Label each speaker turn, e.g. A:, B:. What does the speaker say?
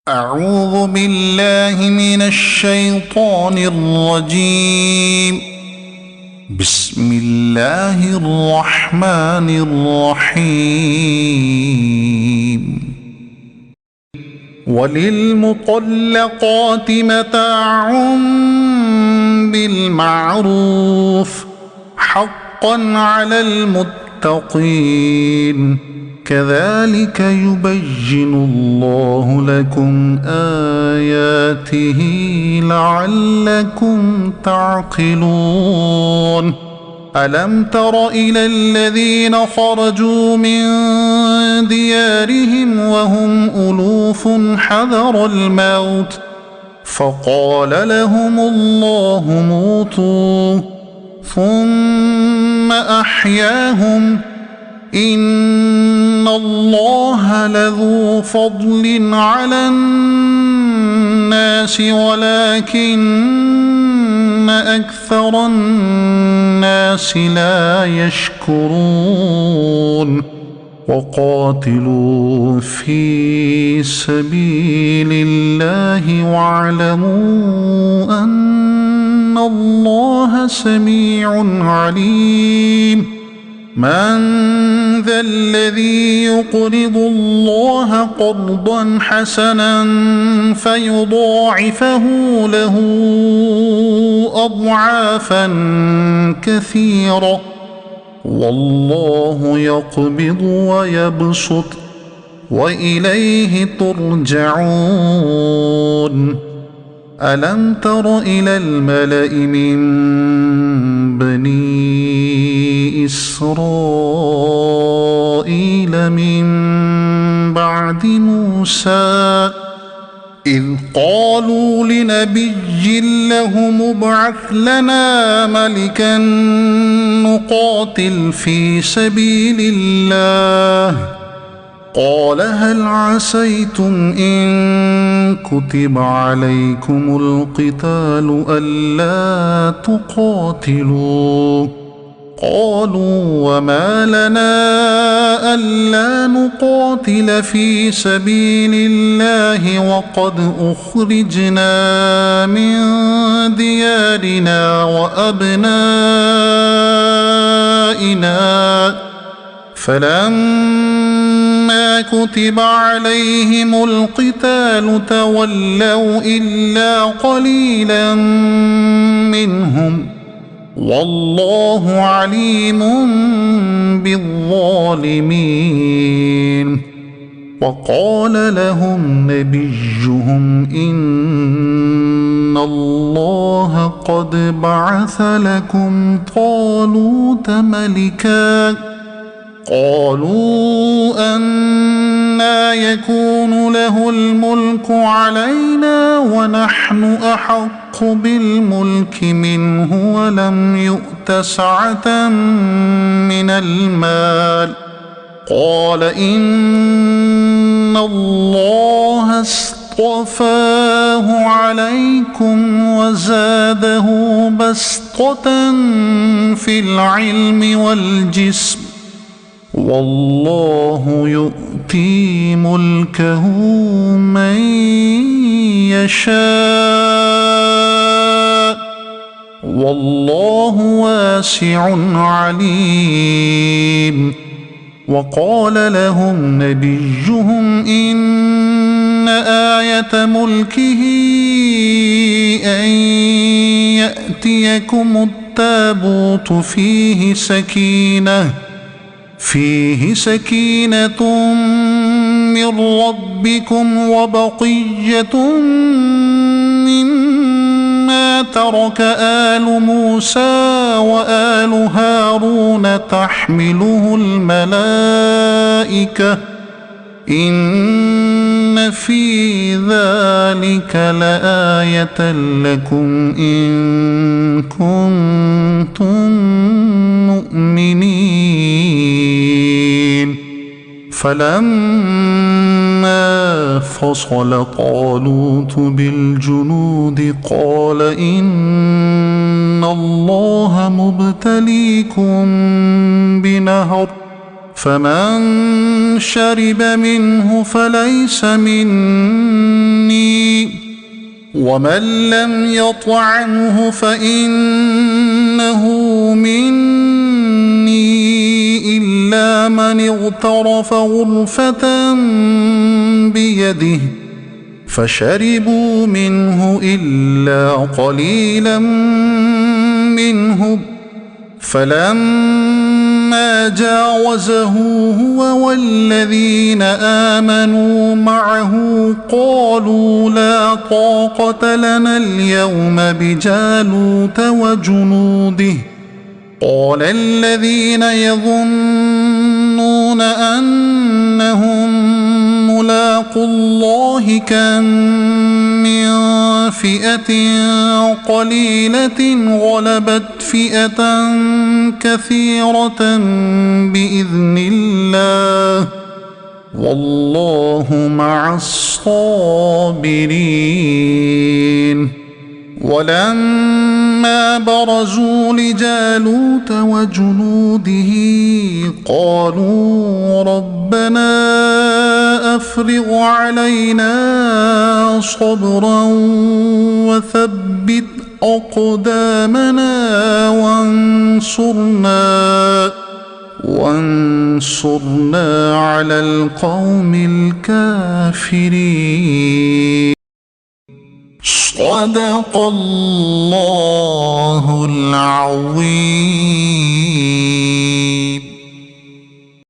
A: أعوذ بالله من الشيطان الرجيم. بسم الله الرحمن الرحيم. وللمطلقات متاع بالمعروف حقا على المتقين. كذلك يبين الله لكم آياته لعلكم تعقلون. ألم تر إلى الذين خرجوا من ديارهم وهم ألوف حذر الموت فقال لهم الله موتوا ثم أحياهم إن الله لذو فضل على الناس ولكن أكثر الناس لا يشكرون. وقاتلوا في سبيل الله واعلموا أن الله سميع عليم. من ذا الذي يقرض الله قرضا حسنا فيضاعفه له أضعافا كثيرة والله يقبض ويبسط وإليه ترجعون. ألم تر إلى الملأ من بني إسرائيل من بعد موسى إذ قالوا لنبي له ابعث لنا ملكا نقاتل في سبيل الله قال هل عسيتم إن كتب عليكم القتال ألا تقاتلوا قالوا وما لنا ألا نقاتل في سبيل الله وقد أخرجنا من ديارنا وأبنائنا فلما كتب عليهم القتال تولوا إلا قليلا منهم والله عليم بالظالمين. وقال لهم نبيهم إن الله قد بعث لكم طالوت ملكا قالوا أنى يكون له الملك علينا ونحن أحق بالملك منه ولم يؤت سعة من المال قال إن الله اصطفاه عليكم وزاده بسطة في العلم والجسم والله يؤتي ملكه من يشاء والله واسع عليم. وقال لهم نبيهم إن آية ملكه أن يأتيكم التابوت فيه سكينة من ربكم وبقية مما ترك آل موسى وآل هارون تحمله الملائكة إن في ذلك لآية لكم إن كنتم مؤمنين. فلما فصل طالوت بالجنود قال إن الله مبتليكم بنهر فمن شرب منه فليس مني ومن لم يطعمه فإنه مني إلا من اغترف غرفة بيده فشربوا منه إلا قليلا منهم فلما جاوزه هو والذين آمنوا معه قالوا لا طاقة لنا اليوم بجالوت وجنوده قال الذين يظنون أنهم ملاقو الله كم من فئة قليلة غلبت فئة كثيرة بإذن الله والله مع الصابرين ولما برزوا لجالوت وجنوده قالوا ربنا أفرغ علينا صبرا وثبت أقدامنا وانصرنا على القوم الكافرين. صدق الله العظيم.